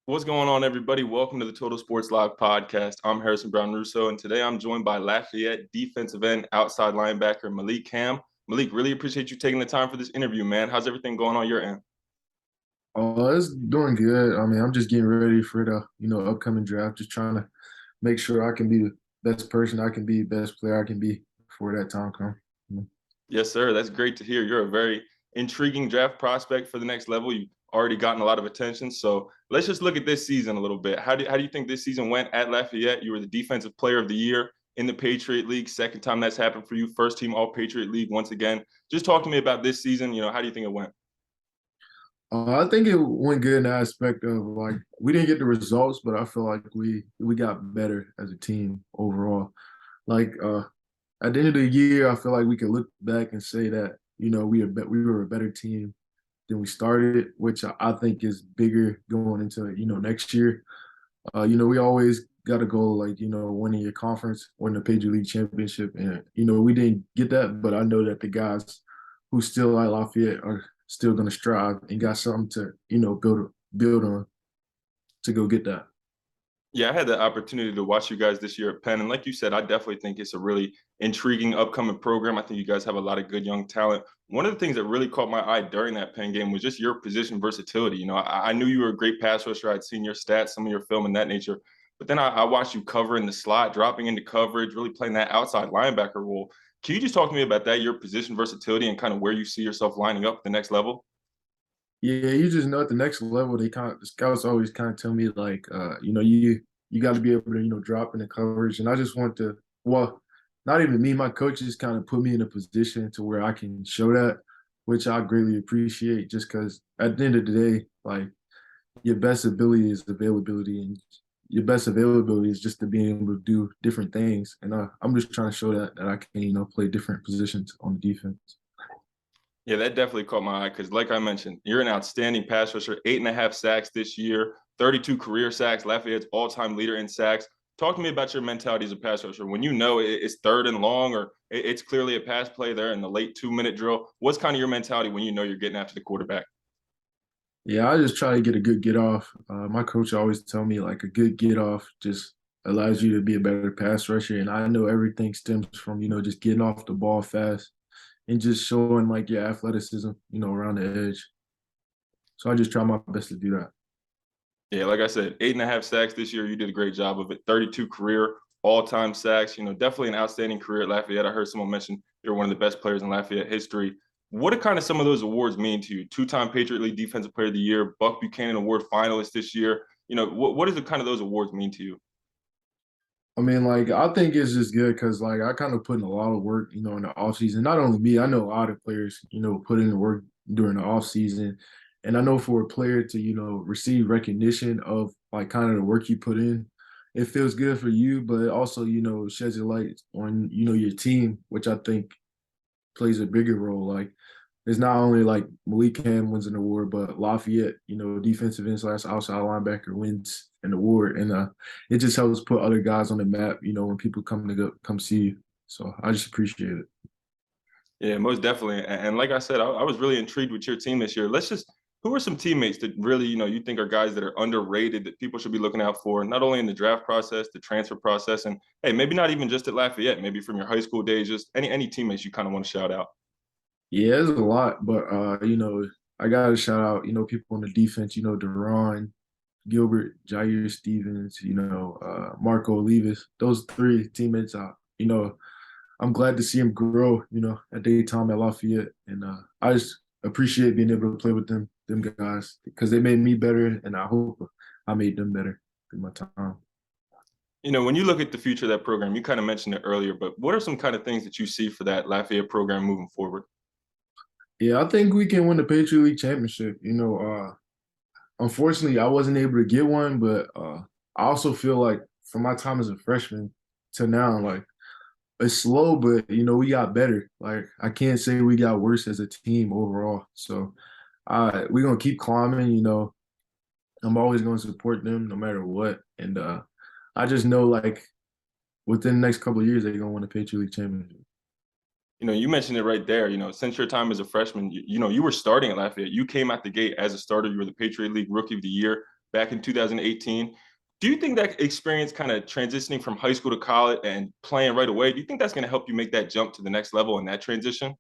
What's going on, everybody? Welcome to the Total Sports Live podcast. I'm Harrison Brown-Russo, and today I'm joined by Lafayette defensive end, outside linebacker Malik Hamm. Malik, really appreciate you taking the time for this interview, man. How's everything going on your end? It's doing good. I mean, I'm just getting ready for the, upcoming draft, just trying to make sure I can be the best person I can be, best player I can be before that time comes. Yes, sir. That's great to hear. You're a very intriguing draft prospect for the next level. You've already gotten a lot of attention. So let's just look at this season a little bit. How do you think this season went at Lafayette? You were the defensive player of the year in the Patriot League. Second time that's happened for you. First team All-Patriot League once again. Just talk to me about this season. How do you think it went? I think it went good in the aspect of like we didn't get the results, but I feel like we got better as a team overall. Like at the end of the year, I feel like we could look back and say that we were a better team than we started, which I think is bigger going into next year. We always got a goal like, winning your conference, winning the Patriot League championship. And, we didn't get that, but I know that the guys who still at Lafayette are still going to strive and got something to, build on to go get that. Yeah, I had the opportunity to watch you guys this year at Penn. And like you said, I definitely think it's a really intriguing upcoming program. I think you guys have a lot of good young talent. One of the things that really caught my eye during that Penn game was just your position versatility. I knew you were a great pass rusher. I'd seen your stats, some of your film and that nature. But then I watched you cover in the slot, dropping into coverage, really playing that outside linebacker role. Can you just talk to me about that, your position versatility and kind of where you see yourself lining up at the next level? Yeah, you just know at the next level, the scouts always kind of tell me like, you got to be able to, drop in the coverage. And I just want to, well, not even me, my coaches kind of put me in a position to where I can show that, which I greatly appreciate just because at the end of the day, like your best ability is availability and your best availability is just to be able to do different things. And I'm just trying to show that I can, play different positions on the defense. Yeah, that definitely caught my eye because, like I mentioned, you're an outstanding pass rusher, 8.5 sacks this year, 32 career sacks, Lafayette's all time leader in sacks. Talk to me about your mentality as a pass rusher. When you know it's third and long or it's clearly a pass play there in the late 2 minute drill, what's kind of your mentality when you know you're getting after the quarterback? Yeah, I just try to get a good get off. My coach always tell me like a good get off just allows you to be a better pass rusher. And I know everything stems from, just getting off the ball fast and just showing like your athleticism, around the edge. So I just try my best to do that. Yeah, like I said, 8.5 sacks this year. You did a great job of it. 32 career all-time sacks. Definitely an outstanding career at Lafayette. I heard someone mention you're one of the best players in Lafayette history. What do kind of some of those awards mean to you? Two-time Patriot League Defensive Player of the Year, Buck Buchanan Award finalist this year. What does the kind of those awards mean to you? I mean, like, I think it's just good because, like, I kind of put in a lot of work, in the off season. Not only me, I know a lot of players, put in the work during the off season. And I know for a player to, receive recognition of like kind of the work you put in, it feels good for you, but it also, sheds a light on, your team, which I think plays a bigger role. Like, it's not only like Malik Hamm wins an award, but Lafayette, defensive end slash outside linebacker wins an award, and it just helps put other guys on the map. When people come see you. So I just appreciate it. Yeah, most definitely. And like I said, I was really intrigued with your team this year. Who are some teammates that really, you think are guys that are underrated that people should be looking out for, not only in the draft process, the transfer process, and hey, maybe not even just at Lafayette, maybe from your high school days, just any teammates you kind of want to shout out. Yeah, it's a lot, but I gotta shout out, people on the defense, Deron, Gilbert, Jair Stevens, Marco Olivas. Those three teammates, I'm glad to see them grow, at their time at Lafayette. And I just appreciate being able to play with them guys, because they made me better, and I hope I made them better through my time. When you look at the future of that program, you kind of mentioned it earlier, but what are some kind of things that you see for that Lafayette program moving forward? Yeah, I think we can win the Patriot League championship. Unfortunately, I wasn't able to get one, but I also feel like from my time as a freshman to now, like it's slow, but we got better. Like I can't say we got worse as a team overall. So we're gonna keep climbing. I'm always gonna support them no matter what. And I just know like within the next couple of years they're gonna win the Patriot League championship. You mentioned it right there. Since your time as a freshman, you were starting at Lafayette. You came out the gate as a starter. You were the Patriot League Rookie of the Year. back in 2018. Do you think that experience kind of transitioning from high school to college and playing right away, do you think that's going to help you make that jump to the next level in that transition?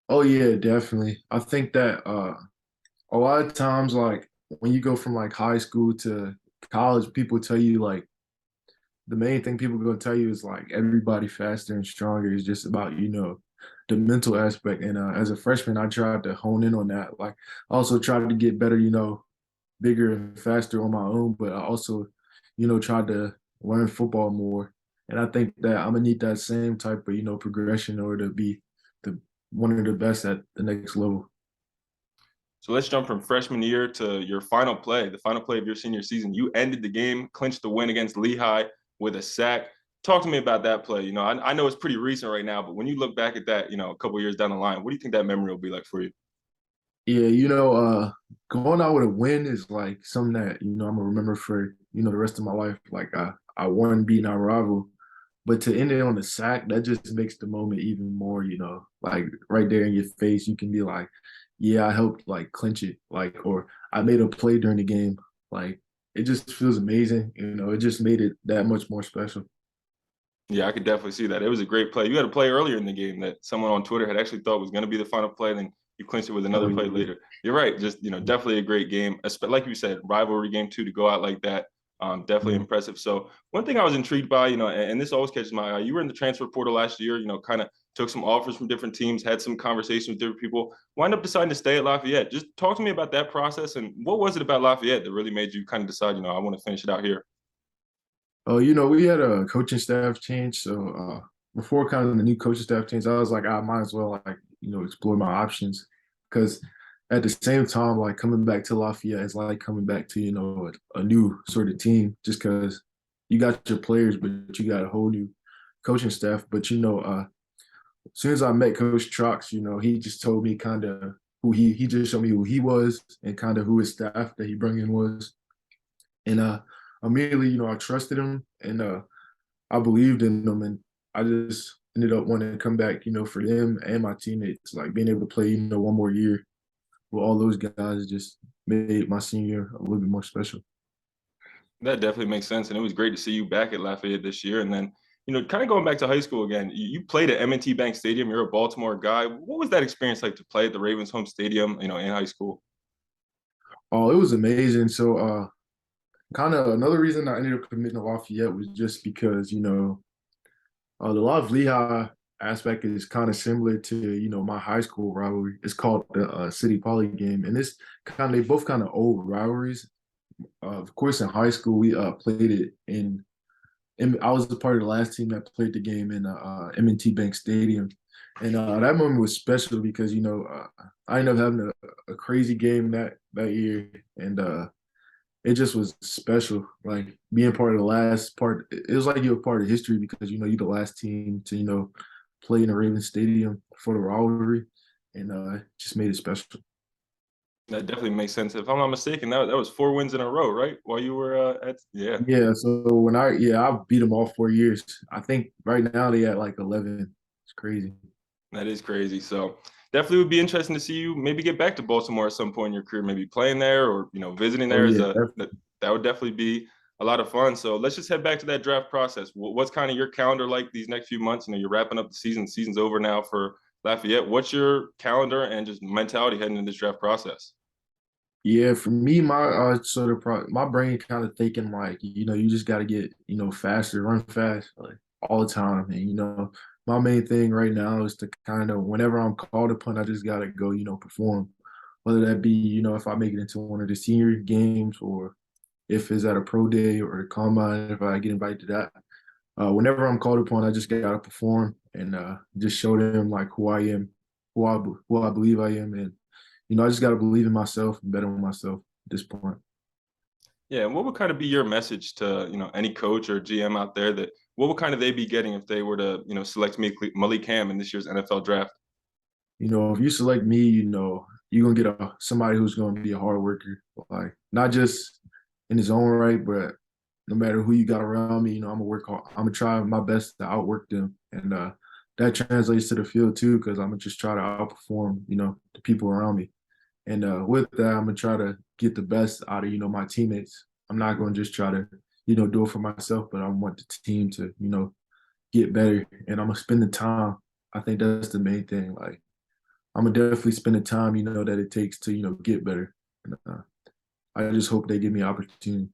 Oh yeah, definitely. I think that a lot of times like when you go from like high school to college, people tell you like the main thing people are gonna tell you is like everybody faster and stronger is just about, the mental aspect. And as a freshman, I tried to hone in on that. Like I also tried to get better, bigger and faster on my own, but I also, tried to learn football more. And I think that I'm gonna need that same type of, progression in order to be the one of the best at the next level. So let's jump from freshman year to your final play, the final play of your senior season. You ended the game, clinched the win against Lehigh with a sack. Talk to me about that play. I know it's pretty recent right now, but when you look back at that, a couple years down the line, what do you think that memory will be like for you? Yeah, going out with a win is like something that, I'm gonna remember for, the rest of my life. Like I won beating our rival. But to end it on a sack, that just makes the moment even more, like right there in your face, you can be like, yeah, I helped like clinch it, like, or I made a play during the game. Like it just feels amazing, it just made it that much more special. Yeah, I could definitely see that. It was a great play. You had a play earlier in the game that someone on Twitter had actually thought was going to be the final play, then you clinched it with Oh another play yeah. later. You're right. Just, definitely a great game. Like you said, rivalry game too, to go out like that. Definitely Mhm. impressive. So one thing I was intrigued by, and this always catches my eye, you were in the transfer portal last year, kind of took some offers from different teams, had some conversations with different people, wind up deciding to stay at Lafayette. Just talk to me about that process and what was it about Lafayette that really made you kind of decide, I want to finish it out here? Oh, we had a coaching staff change. So before kind of the new coaching staff change, I was like, I might as well like, explore my options. Because at the same time, like coming back to Lafayette is like coming back to, a new sort of team just because you got your players, but you got a whole new coaching staff. But as soon as I met Coach Trox, he just told me kind of who he just showed me who he was and kind of who his staff that he brought in was. And immediately, I trusted him and I believed in them, and I just ended up wanting to come back, for them and my teammates. Like being able to play, one more year with all those guys just made my senior year a little bit more special. That definitely makes sense. And it was great to see you back at Lafayette this year. And then, kind of going back to high school again, you played at M&T Bank Stadium. You're a Baltimore guy. What was that experience like to play at the Ravens home stadium, in high school? Oh, it was amazing. So kind of another reason I ended up committing to Lafayette was just because, the Love Lehigh aspect is kind of similar to, my high school rivalry. It's called the City Poly game. And it's they both kind of old rivalries. Of course, in high school, we played it in I was a part of the last team that played the game in M&T Bank Stadium. And that moment was special because, I ended up having a crazy game that year. And it just was special. Like being part of the last part, it was like you're a part of history because you're the last team to play in the Ravens Stadium for the rivalry, and just made it special. That definitely makes sense. If I'm not mistaken, that was 4 wins in a row, right? While you were yeah. Yeah, so I beat them all 4 years. I think right now they at like 11. It's crazy. That is crazy. So definitely would be interesting to see you maybe get back to Baltimore at some point in your career, maybe playing there or visiting Oh there yeah, that would definitely be a lot of fun. So let's just head back to that draft process. What's kind of your calendar like these next few months? You're wrapping up the season. The season's over now for Lafayette. What's your calendar and just mentality heading into this draft process? yeah. For me, my my brain kind of thinking like you just got to get faster, run fast like all the time, and my main thing right now is to kind of whenever I'm called upon, I just got to go perform, whether that be if I make it into one of the senior games or if it's at a pro day or a combine, if I get invited to that. Whenever I'm called upon, I just got to perform and just show them like who I am, who I believe I am, and I just got to believe in myself and bet on myself at this point. Yeah, and what would kind of be your message to any coach or GM out there that what would kind of they be getting if they were to select Malik Hamm in this year's NFL draft? If you select me, you're gonna get somebody who's gonna be a hard worker, like not just in his own right, but no matter who you got around me, I'm gonna work hard. I'm gonna try my best to outwork them, and that translates to the field too, because I'm gonna just try to outperform, the people around me. And with that, I'm gonna try to get the best out of, my teammates. I'm not going to just try to, do it for myself, but I want the team to, get better. And I'm going to spend the time. I think that's the main thing. Like, I'm going to definitely spend the time, that it takes to, get better. And, I just hope they give me an opportunity.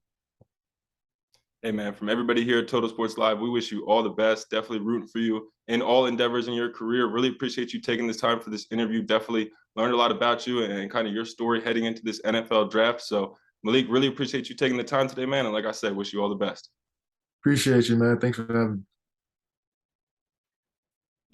Hey, man, from everybody here at Total Sports Live, we wish you all the best. Definitely rooting for you in all endeavors in your career. Really appreciate you taking this time for this interview. Definitely learned a lot about you and kind of your story heading into this NFL draft. So, Malik, really appreciate you taking the time today, man. And like I said, wish you all the best. Appreciate you, man. Thanks for having me.